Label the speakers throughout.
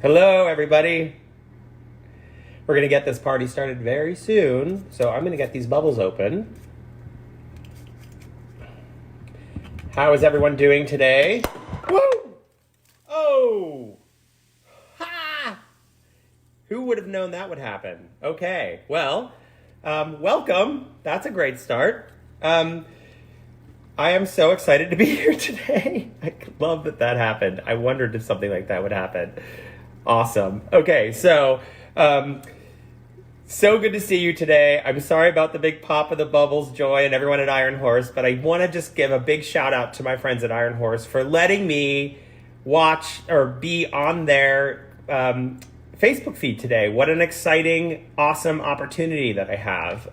Speaker 1: Hello, everybody. We're going to get this party started very soon, so I'm going to get these bubbles open. How is everyone doing today? Woo! Oh! Ha! Who would have known that would happen? Okay, well, welcome. That's a great start. I am so excited to be here today. I love that happened. I wondered if something like that would happen. Awesome. Okay, so good to see you today. I'm sorry about the big pop of the bubbles, Joy, and everyone at Iron Horse, but I want to just give a big shout out to my friends at Iron Horse for letting me watch or be on their Facebook feed today. What an exciting, awesome opportunity that I have.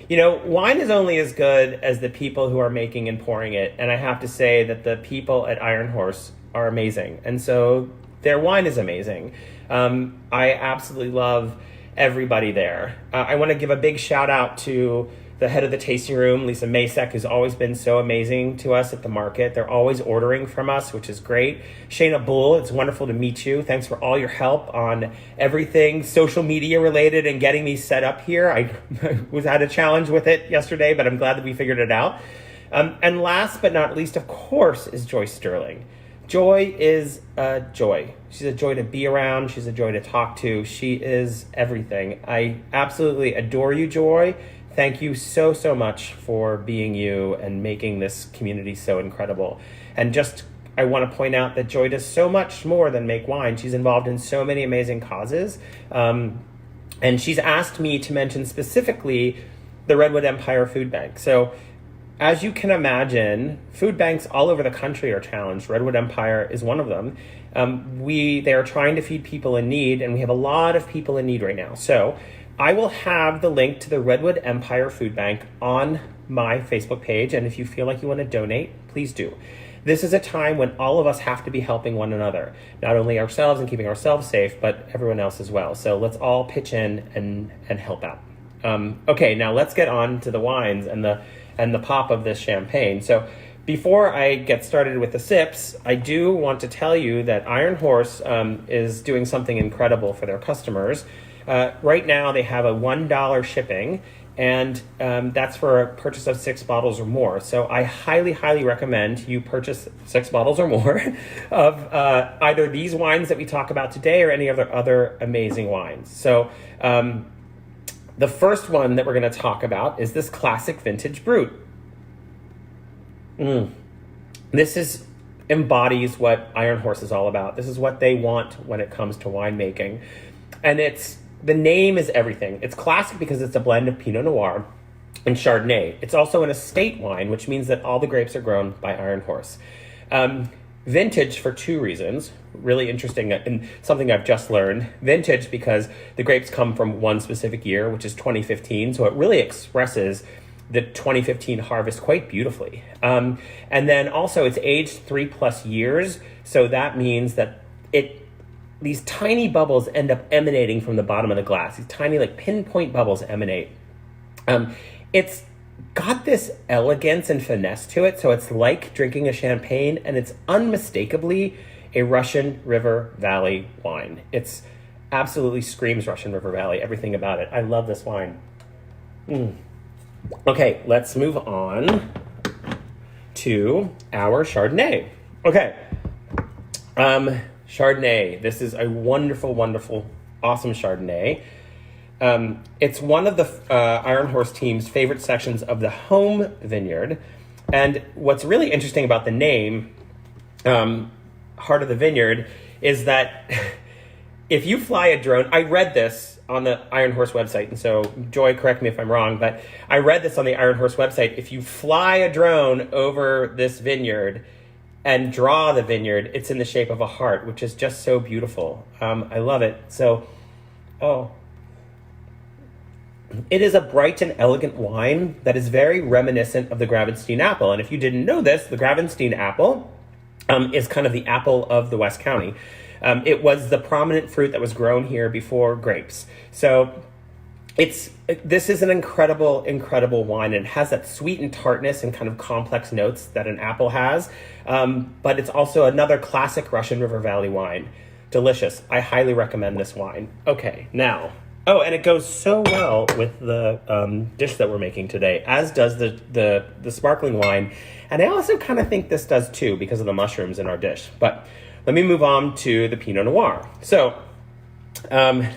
Speaker 1: Wine is only as good as the people who are making and pouring it, and I have to say that the people at Iron Horse are amazing, and so their wine is amazing. I absolutely love everybody there. I want to give a big shout out to the head of the tasting room, Lisa Masek, who's always been so amazing to us at the market. They're always ordering from us, which is great. Shayna Bull, it's wonderful to meet you. Thanks for all your help on everything social media related and getting me set up here. I had a challenge with it yesterday, but I'm glad that we figured it out. And last but not least, of course, is Joy Sterling. Joy is a joy. She's a joy to be around. She's a joy to talk to. She is everything. I absolutely adore you, Joy. Thank you so, so much for being you and making this community so incredible. And I want to point out that Joy does so much more than make wine. She's involved in so many amazing causes. And she's asked me to mention specifically the Redwood Empire Food Bank. So as you can imagine, food banks all over the country are challenged. Redwood Empire is one of them. They are trying to feed people in need, and we have a lot of people in need right now. So I will have the link to the Redwood Empire Food Bank on my Facebook page, and if you feel like you want to donate, please do. This is a time when all of us have to be helping one another, not only ourselves and keeping ourselves safe, but everyone else as well. So let's all pitch in and help out. Okay, now let's get on to the wines and the pop of this champagne. So before I get started with the sips, I do want to tell you that Iron Horse is doing something incredible for their customers. Right now they have a $1 shipping, and that's for a purchase of 6 bottles or more. So I highly, highly recommend you purchase 6 bottles or more of either these wines that we talk about today or any other amazing wines. So the first one that we're going to talk about is this classic vintage brut. This embodies what Iron Horse is all about. This is what they want when it comes to winemaking. And the name is everything. It's classic because it's a blend of Pinot Noir and Chardonnay. It's also an estate wine, which means that all the grapes are grown by Iron Horse. Vintage for 2 reasons. Really interesting and something I've just learned. Vintage because the grapes come from one specific year, which is 2015. So it really expresses the 2015 harvest quite beautifully. And then also it's aged 3+ years. So that means that these tiny bubbles end up emanating from the bottom of the glass. These tiny pinpoint bubbles emanate. It's got this elegance and finesse to it. So it's like drinking a champagne, and it's unmistakably a Russian River Valley wine. It's absolutely screams Russian River Valley, everything about it. I love this wine. Okay, let's move on to our Chardonnay. Okay. Chardonnay. This is a wonderful, wonderful, awesome Chardonnay. It's one of the Iron Horse team's favorite sections of the home vineyard. And what's really interesting about the name, Heart of the Vineyard, is that if you fly a drone, I read this on the Iron Horse website, and so Joy, correct me if I'm wrong, but I read this on the Iron Horse website. If you fly a drone over this vineyard and draw the vineyard, it's in the shape of a heart, which is just so beautiful. I love it. So, it is a bright and elegant wine that is very reminiscent of the Gravenstein apple. And if you didn't know this, the Gravenstein apple is kind of the apple of the West County. It was the prominent fruit that was grown here before grapes. So this is an incredible, incredible wine. It has that sweet and tartness and kind of complex notes that an apple has. But it's also another classic Russian River Valley wine. delicious. I highly recommend this wine. Okay, now, oh, and it goes so well with the dish that we're making today, as does the sparkling wine. And I also kind of think this does too because of the mushrooms in our dish. But let me move on to the Pinot Noir. So, I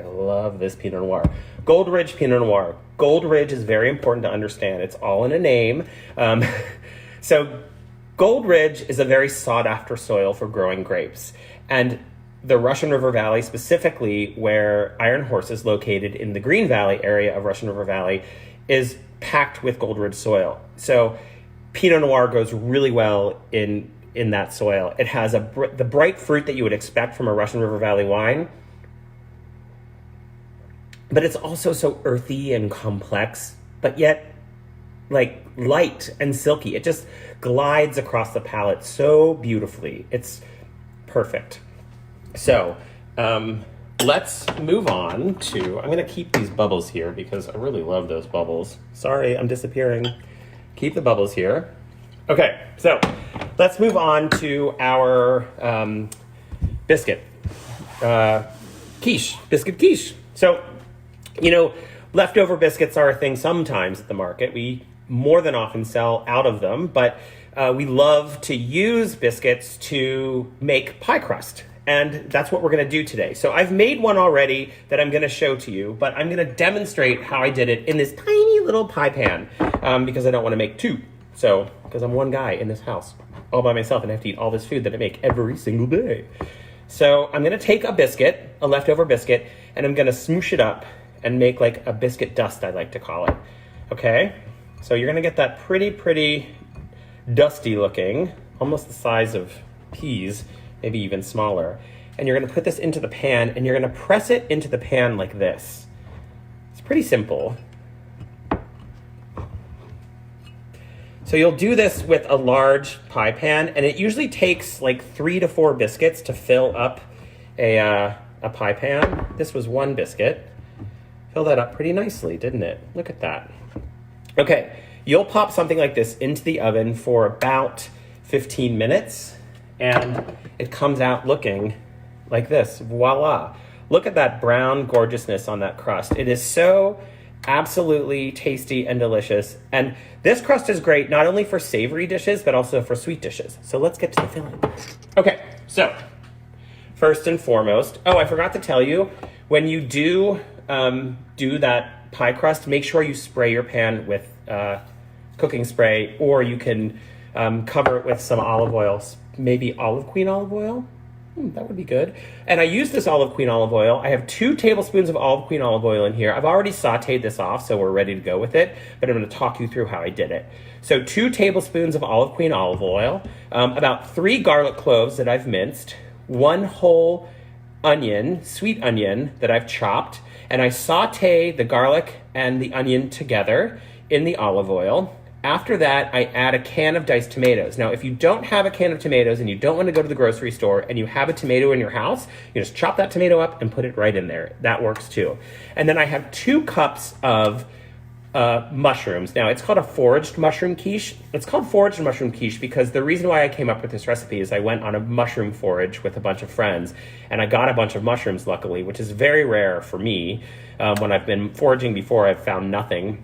Speaker 1: love this Pinot Noir. Gold Ridge Pinot Noir. Gold Ridge is very important to understand. It's all in a name. So Gold Ridge is a very sought-after soil for growing grapes. And the Russian River Valley, specifically where Iron Horse is located in the Green Valley area of Russian River Valley, is packed with Gold Ridge soil. So Pinot Noir goes really well in that soil. It has the bright fruit that you would expect from a Russian River Valley wine, but it's also so earthy and complex, but yet like light and silky. It just glides across the palate so beautifully. It's perfect. So let's move on to, I'm going to keep these bubbles here because I really love those bubbles. Sorry, I'm disappearing. Keep the bubbles here. Okay, so let's move on to our biscuit quiche, biscuit quiche. So, you know, leftover biscuits are a thing sometimes at the market. We more than often sell out of them, but we love to use biscuits to make pie crust. And that's what we're going to do today. So I've made one already that I'm going to show to you, but I'm going to demonstrate how I did it in this tiny little pie pan because I don't want to make two. So, because I'm one guy in this house all by myself and I have to eat all this food that I make every single day. So I'm going to take a biscuit, a leftover biscuit, and I'm going to smoosh it up and make like a biscuit dust, I like to call it. Okay? So you're going to get that pretty dusty looking, almost the size of peas, maybe even smaller. And you're going to put this into the pan and you're going to press it into the pan like this. It's pretty simple. So you'll do this with a large pie pan, and it usually takes like 3 to 4 biscuits to fill up a pie pan. This was one biscuit. Filled that up pretty nicely, didn't it? Look at that. Okay, you'll pop something like this into the oven for about 15 minutes, and it comes out looking like this. Voila. Look at that brown gorgeousness on that crust. It is so absolutely tasty and delicious. And this crust is great not only for savory dishes, but also for sweet dishes. So let's get to the filling. Okay, so first and foremost, oh, I forgot to tell you, when you do that pie crust, make sure you spray your pan with cooking spray, or you can cover it with some olive oil, maybe olive queen olive oil. That would be good. And I use this olive queen olive oil. I have 2 tablespoons of olive queen olive oil in here. I've already sauteed this off, so we're ready to go with it, but I'm going to talk you through how I did it. So 2 tablespoons of olive queen olive oil, about 3 garlic cloves that I've minced, 1 whole onion, sweet onion that I've chopped, and I saute the garlic and the onion together in the olive oil. After that, I add a can of diced tomatoes. Now, if you don't have a can of tomatoes and you don't want to go to the grocery store and you have a tomato in your house, you just chop that tomato up and put it right in there. That works too. And then I have 2 cups of mushrooms. Now, it's called a foraged mushroom quiche. It's called foraged mushroom quiche because the reason why I came up with this recipe is I went on a mushroom forage with a bunch of friends, and I got a bunch of mushrooms, luckily, which is very rare for me. When I've been foraging before, I've found nothing.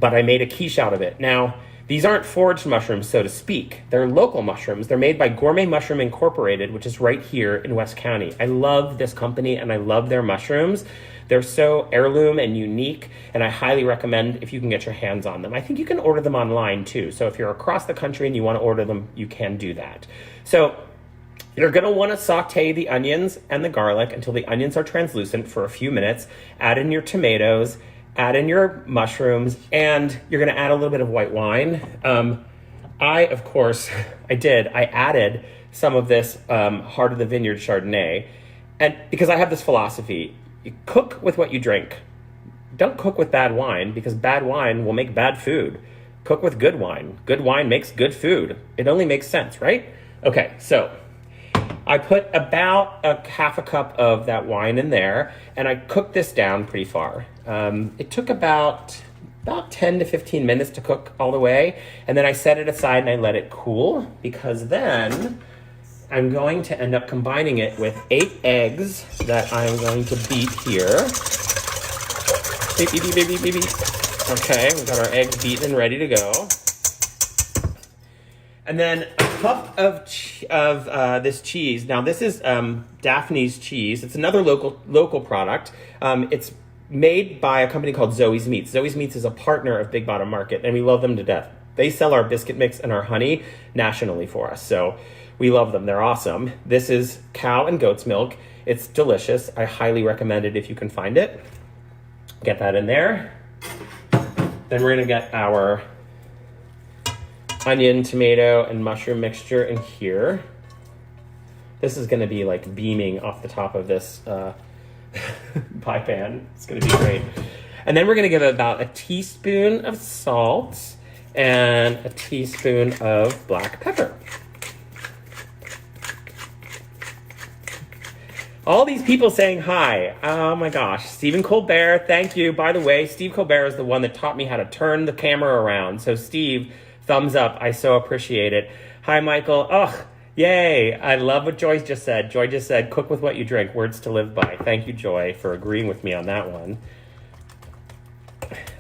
Speaker 1: But I made a quiche out of it. Now, these aren't foraged mushrooms, so to speak. They're local mushrooms. They're made by Gourmet Mushroom Inc, which is right here in West County. I love this company and I love their mushrooms. They're so heirloom and unique, and I highly recommend if you can get your hands on them. I think you can order them online too. So if you're across the country and you want to order them, you can do that. So you're going to want to saute the onions and the garlic until the onions are translucent for a few minutes. Add in your tomatoes, add in your mushrooms, and you're going to add a little bit of white wine. I added some of this Heart of the Vineyard Chardonnay, and because I have this philosophy, you cook with what you drink. Don't cook with bad wine, because bad wine will make bad food. Cook with good wine. Good wine makes good food. It only makes sense, right? Okay, so I put about a half a cup of that wine in there, and I cooked this down pretty far. It took about 10 to 15 minutes to cook all the way, and then I set it aside and I let it cool, because then I'm going to end up combining it with 8 eggs that I'm going to beat here. Beep. Okay, we've got our eggs beaten and ready to go. And then a cup of this cheese. Now this is Daphne's cheese. It's another local product. It's made by a company called Zoe's Meats. Zoe's Meats is a partner of Big Bottom Market, and we love them to death. They sell our biscuit mix and our honey nationally for us, so we love them. They're awesome. This is cow and goat's milk. It's delicious. I highly recommend it if you can find it. Get that in there. Then we're gonna get our onion, tomato, and mushroom mixture in here. This is gonna be like beaming off the top of this pie pan. It's gonna be great. And then we're gonna give it about a teaspoon of salt and a teaspoon of black pepper. All these people saying hi. Oh my gosh. Stephen Colbert, thank you. By the way, Steve Colbert is the one that taught me how to turn the camera around. So Steve, thumbs up. I so appreciate it. Hi, Michael. Oh, yay. I love what Joy just said. Joy just said, cook with what you drink. Words to live by. Thank you, Joy, for agreeing with me on that one.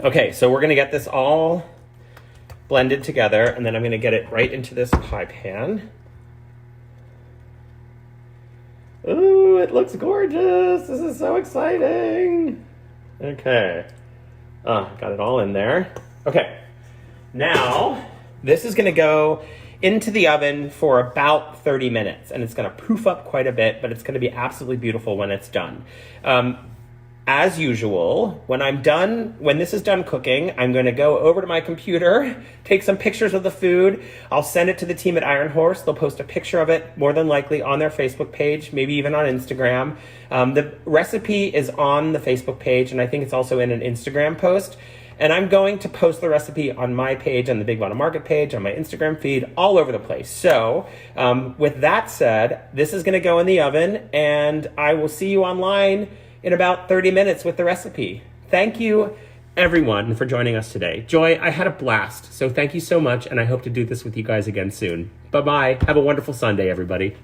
Speaker 1: Okay, so we're going to get this all blended together, and then I'm going to get it right into this pie pan. Ooh, it looks gorgeous. This is so exciting. Okay. Got it all in there. Okay. Now, this is going to go into the oven for about 30 minutes, and it's going to poof up quite a bit, but it's going to be absolutely beautiful when it's done. As usual, when this is done cooking, I'm going to go over to my computer, take some pictures of the food. I'll send it to the team at Iron Horse. They'll post a picture of it, more than likely, on their Facebook page, maybe even on Instagram. The recipe is on the Facebook page, and I think it's also in an Instagram post. And I'm going to post the recipe on my page, on the Big Bottom Market page, on my Instagram feed, all over the place. So with that said, this is going to go in the oven, and I will see you online in about 30 minutes with the recipe. Thank you, everyone, for joining us today. Joy, I had a blast, so thank you so much, and I hope to do this with you guys again soon. Bye-bye. Have a wonderful Sunday, everybody.